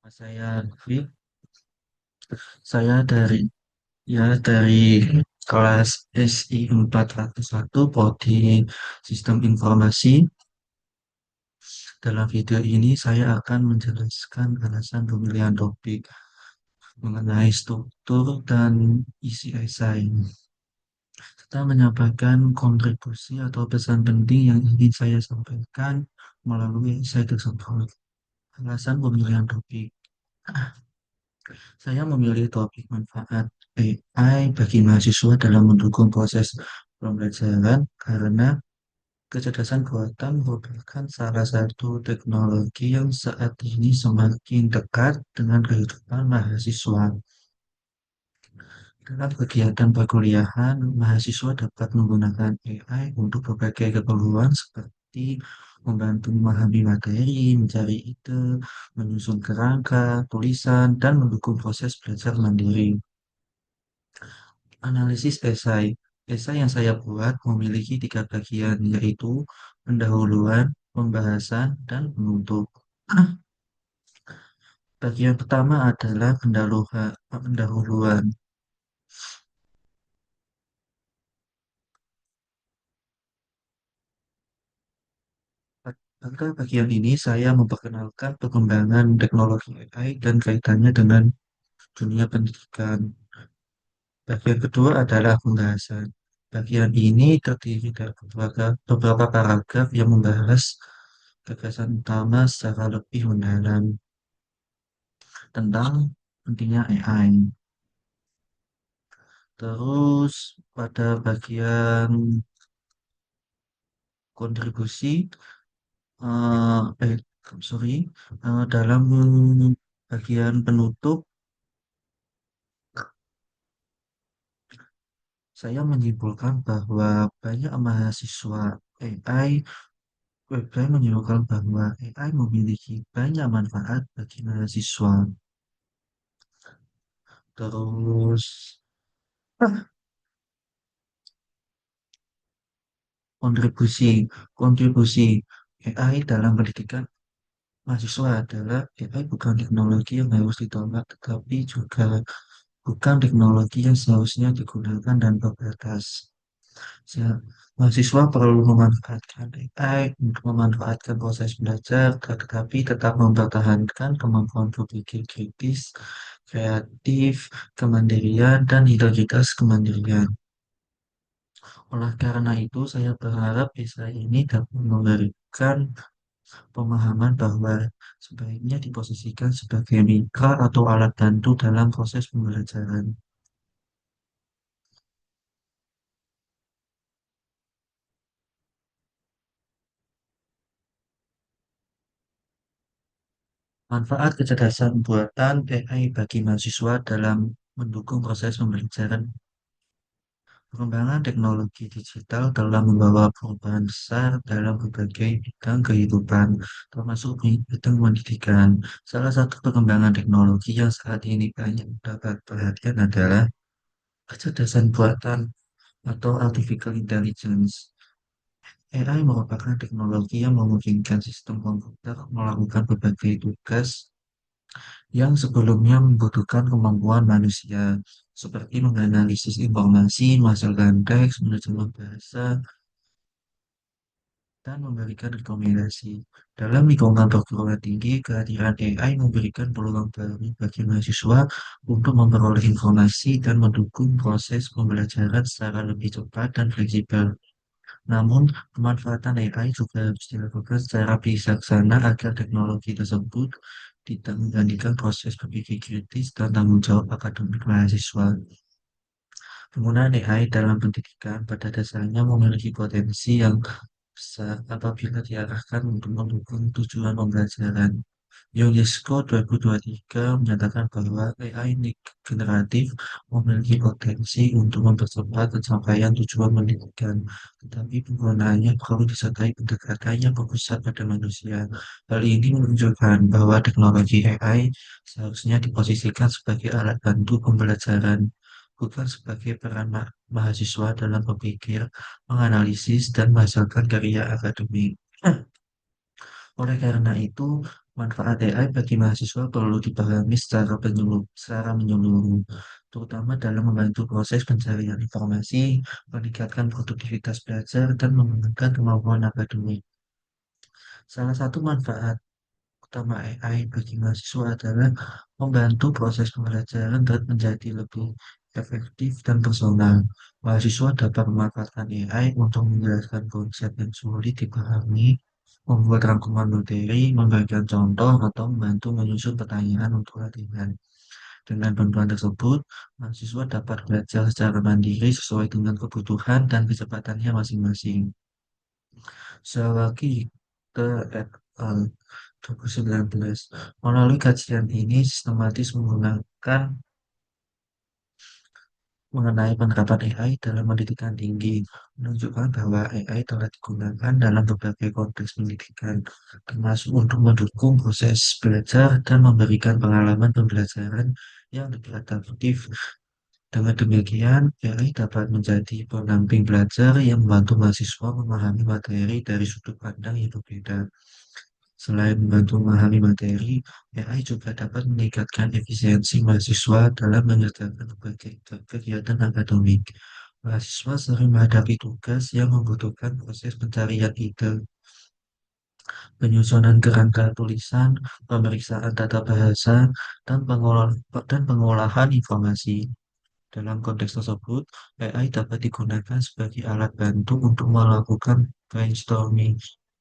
Saya Lutfi. Saya dari kelas SI 401 Prodi Sistem Informasi. Dalam video ini saya akan menjelaskan alasan pemilihan topik mengenai struktur dan isi esai. Kita menyampaikan kontribusi atau pesan penting yang ingin saya sampaikan melalui esai tersebut. Alasan pemilihan topik. Saya memilih topik manfaat AI bagi mahasiswa dalam mendukung proses pembelajaran karena kecerdasan buatan merupakan salah satu teknologi yang saat ini semakin dekat dengan kehidupan mahasiswa. Dalam kegiatan perkuliahan, mahasiswa dapat menggunakan AI untuk berbagai keperluan seperti membantu memahami materi, mencari ide, menyusun kerangka, tulisan, dan mendukung proses belajar mandiri. Analisis esai. Esai yang saya buat memiliki tiga bagian, yaitu pendahuluan, pembahasan, dan penutup. Bagian pertama adalah pendahuluan. Pada bagian ini saya memperkenalkan perkembangan teknologi AI dan kaitannya dengan dunia pendidikan. Bagian kedua adalah pembahasan. Bagian ini terdiri dari beberapa paragraf yang membahas gagasan utama secara lebih mendalam tentang pentingnya AI. Terus pada bagian kontribusi, eh, eh, sorry, dalam bagian penutup, saya menyimpulkan bahwa banyak mahasiswa AI, saya menyimpulkan bahwa AI memiliki banyak manfaat bagi mahasiswa. Terus kontribusi, kontribusi AI dalam pendidikan mahasiswa adalah AI bukan teknologi yang harus ditolak, tetapi juga bukan teknologi yang seharusnya digunakan dan terbatas. Ya, mahasiswa perlu memanfaatkan AI untuk memanfaatkan proses belajar, tetapi tetap mempertahankan kemampuan berpikir kritis, kreatif, kemandirian, dan integritas kemandirian. Oleh karena itu, saya berharap esai ini dapat memberikan pemahaman bahwa sebaiknya diposisikan sebagai mitra atau alat bantu dalam proses pembelajaran. Manfaat kecerdasan buatan AI bagi mahasiswa dalam mendukung proses pembelajaran. Perkembangan teknologi digital telah membawa perubahan besar dalam berbagai bidang kehidupan, termasuk bidang pendidikan. Salah satu perkembangan teknologi yang saat ini banyak mendapat perhatian adalah kecerdasan buatan atau artificial intelligence. AI merupakan teknologi yang memungkinkan sistem komputer melakukan berbagai tugas yang sebelumnya membutuhkan kemampuan manusia, seperti menganalisis informasi, menghasilkan teks, menerjemah bahasa, dan memberikan rekomendasi. Dalam lingkungan perguruan tinggi, kehadiran AI memberikan peluang baru bagi mahasiswa untuk memperoleh informasi dan mendukung proses pembelajaran secara lebih cepat dan fleksibel. Namun, pemanfaatan AI juga harus dilakukan secara bijaksana agar teknologi tersebut tidak menggantikan proses berpikir kritis dan tanggung jawab akademik mahasiswa. Penggunaan AI dalam pendidikan pada dasarnya memiliki potensi yang besar apabila diarahkan untuk mendukung tujuan pembelajaran. UNESCO 2023 menyatakan bahwa AI generatif memiliki potensi untuk mempercepat pencapaian tujuan pendidikan, tetapi penggunaannya perlu disertai pendekatan yang berpusat pada manusia. Hal ini menunjukkan bahwa teknologi AI seharusnya diposisikan sebagai alat bantu pembelajaran, bukan sebagai peran mahasiswa dalam berpikir, menganalisis, dan menghasilkan karya akademik. Oleh karena itu, Manfaat AI bagi mahasiswa perlu dipahami secara menyeluruh, terutama dalam membantu proses pencarian informasi, meningkatkan produktivitas belajar, dan mengembangkan kemampuan akademik. Salah satu manfaat utama AI bagi mahasiswa adalah membantu proses pembelajaran dan menjadi lebih efektif dan personal. Mahasiswa dapat memanfaatkan AI untuk menjelaskan konsep yang sulit dipahami, membuat rangkuman materi, memberikan contoh, atau membantu menyusun pertanyaan untuk latihan. Dengan bantuan tersebut, mahasiswa dapat belajar secara mandiri sesuai dengan kebutuhan dan kecepatannya masing-masing. Selagi ke al. 2019. Melalui kajian ini sistematis menggunakan mengenai penerapan AI dalam pendidikan tinggi, menunjukkan bahwa AI telah digunakan dalam berbagai konteks pendidikan, termasuk untuk mendukung proses belajar dan memberikan pengalaman pembelajaran yang lebih adaptif. Dengan demikian, AI dapat menjadi pendamping belajar yang membantu mahasiswa memahami materi dari sudut pandang yang berbeda. Selain membantu memahami materi, AI juga dapat meningkatkan efisiensi mahasiswa dalam mengerjakan berbagai kegiatan akademik. Mahasiswa sering menghadapi tugas yang membutuhkan proses pencarian ide, penyusunan kerangka tulisan, pemeriksaan tata bahasa, dan pengolahan informasi. Dalam konteks tersebut, AI dapat digunakan sebagai alat bantu untuk melakukan brainstorming,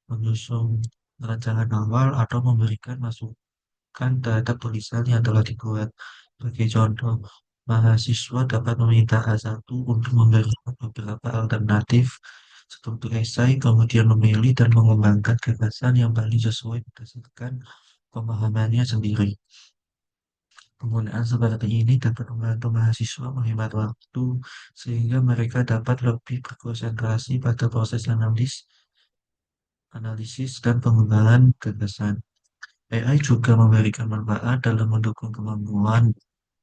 menyusun rancangan awal, atau memberikan masukan terhadap tulisan yang telah dibuat. Sebagai contoh, mahasiswa dapat meminta A1 untuk memberikan beberapa alternatif struktur esai, kemudian memilih dan mengembangkan gagasan yang paling sesuai berdasarkan pemahamannya sendiri. Penggunaan seperti ini dapat membantu mahasiswa menghemat waktu sehingga mereka dapat lebih berkonsentrasi pada proses analisis dan pengembangan gagasan. AI juga memberikan manfaat dalam mendukung kemampuan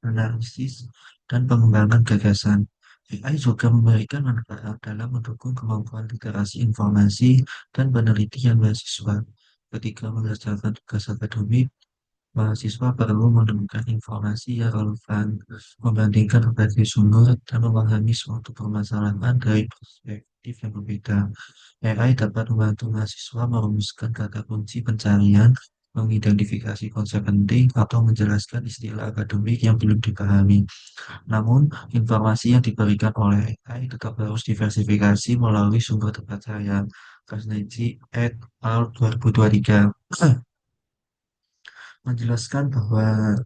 analisis dan pengembangan gagasan. AI juga memberikan manfaat dalam mendukung kemampuan literasi informasi dan penelitian mahasiswa. Ketika mengerjakan tugas akademik, mahasiswa perlu menemukan informasi yang relevan, membandingkan berbagai sumber, dan memahami suatu permasalahan dari perspektif yang berbeda. AI dapat membantu mahasiswa merumuskan kata kunci pencarian, mengidentifikasi konsep penting, atau menjelaskan istilah akademik yang belum dipahami. Namun, informasi yang diberikan oleh AI tetap harus diversifikasi melalui sumber terpercaya. Kasneji et al. 2023 menjelaskan bahwa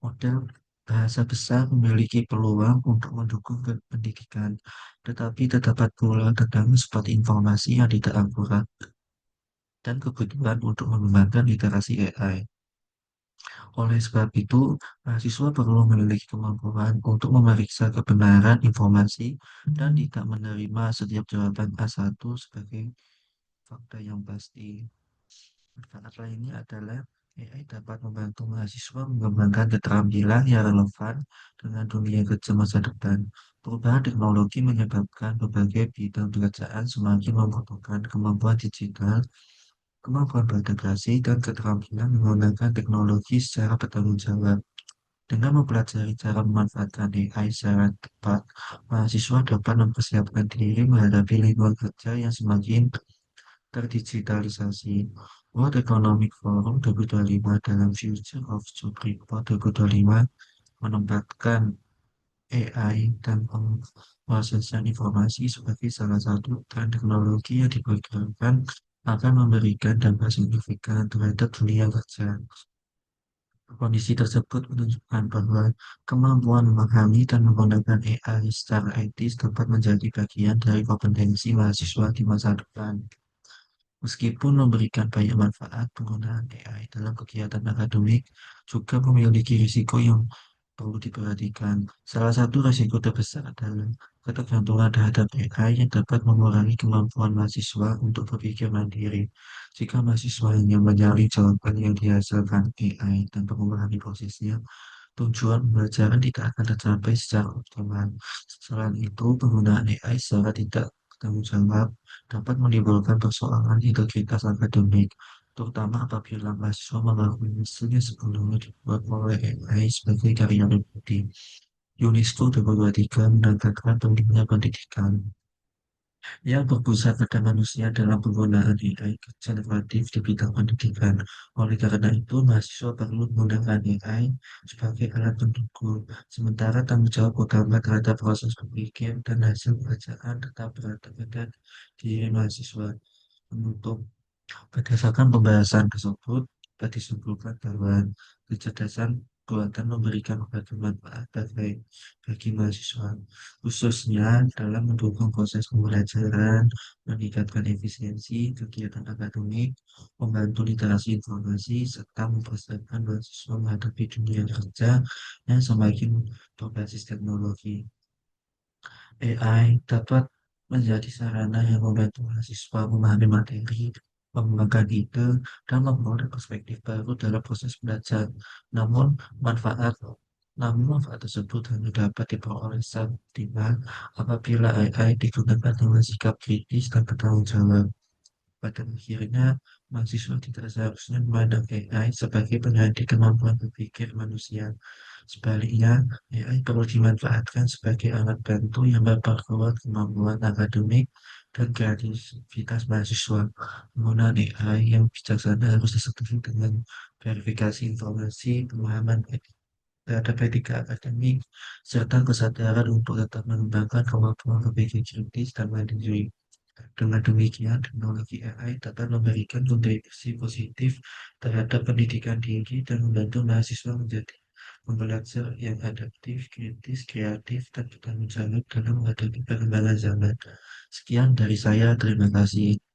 model bahasa besar memiliki peluang untuk mendukung pendidikan, tetapi terdapat pula tekanan seperti informasi yang tidak akurat dan kebutuhan untuk mengembangkan literasi AI. Oleh sebab itu, mahasiswa perlu memiliki kemampuan untuk memeriksa kebenaran informasi dan tidak menerima setiap jawaban A1 sebagai fakta yang pasti. Manfaat lainnya adalah AI dapat membantu mahasiswa mengembangkan keterampilan yang relevan dengan dunia kerja masa depan. Perubahan teknologi menyebabkan berbagai bidang pekerjaan semakin membutuhkan kemampuan digital, kemampuan berintegrasi, dan keterampilan menggunakan teknologi secara bertanggung jawab. Dengan mempelajari cara memanfaatkan AI secara tepat, mahasiswa dapat mempersiapkan diri menghadapi lingkungan kerja yang semakin terdigitalisasi. World Economic Forum 2025 dalam Future of Job Report 2025 menempatkan AI dan pemrosesan informasi sebagai salah satu tren teknologi yang diperkirakan akan memberikan dampak signifikan terhadap dunia kerja. Kondisi tersebut menunjukkan bahwa kemampuan memahami dan menggunakan AI secara etis dapat menjadi bagian dari kompetensi mahasiswa di masa depan. Meskipun memberikan banyak manfaat, penggunaan AI dalam kegiatan akademik juga memiliki risiko yang perlu diperhatikan. Salah satu risiko terbesar adalah ketergantungan terhadap AI yang dapat mengurangi kemampuan mahasiswa untuk berpikir mandiri. Jika mahasiswa hanya mencari jawaban yang dihasilkan AI tanpa memahami prosesnya, tujuan pembelajaran tidak akan tercapai secara optimal. Selain itu, penggunaan AI secara tidak bertanggung jawab dapat menimbulkan persoalan integritas akademik. terutama apabila mahasiswa mengakui misinya sebelumnya dibuat oleh AI sebagai karya pribadi. UNESCO 2023 menetapkan pentingnya pendidikan yang berpusat pada manusia dalam penggunaan AI generatif di bidang pendidikan. Oleh karena itu, mahasiswa perlu menggunakan AI sebagai alat pendukung, sementara tanggung jawab utama terhadap proses berpikir dan hasil bacaan tetap berada pada diri mahasiswa. Untuk Berdasarkan pembahasan tersebut, dapat disimpulkan bahwa kecerdasan buatan memberikan berbagai manfaat bagi mahasiswa, khususnya dalam mendukung proses pembelajaran, meningkatkan efisiensi kegiatan akademik, membantu literasi informasi, serta mempersiapkan mahasiswa menghadapi dunia kerja yang semakin berbasis teknologi. AI dapat menjadi sarana yang membantu mahasiswa memahami materi, mengembangkan ide, dan memperoleh perspektif baru dalam proses belajar. Namun, manfaat namun manfaat tersebut hanya dapat diperoleh secara optimal apabila AI digunakan dengan sikap kritis dan bertanggung jawab. Pada akhirnya, mahasiswa tidak seharusnya memandang AI sebagai pengganti kemampuan berpikir manusia. Sebaliknya, AI perlu dimanfaatkan sebagai alat bantu yang memperkuat kemampuan akademik dan kreativitas mahasiswa. Penggunaan AI yang bijaksana harus disertai dengan verifikasi informasi, pemahaman terhadap etika akademik, serta kesadaran untuk tetap mengembangkan kemampuan berpikir kritis dan mandiri. Dengan demikian, teknologi AI dapat memberikan kontribusi positif terhadap pendidikan tinggi dan membantu mahasiswa menjadi pembelajar yang adaptif, kritis, kreatif, dan bertanggung jawab dalam menghadapi perkembangan zaman. Sekian dari saya, terima kasih.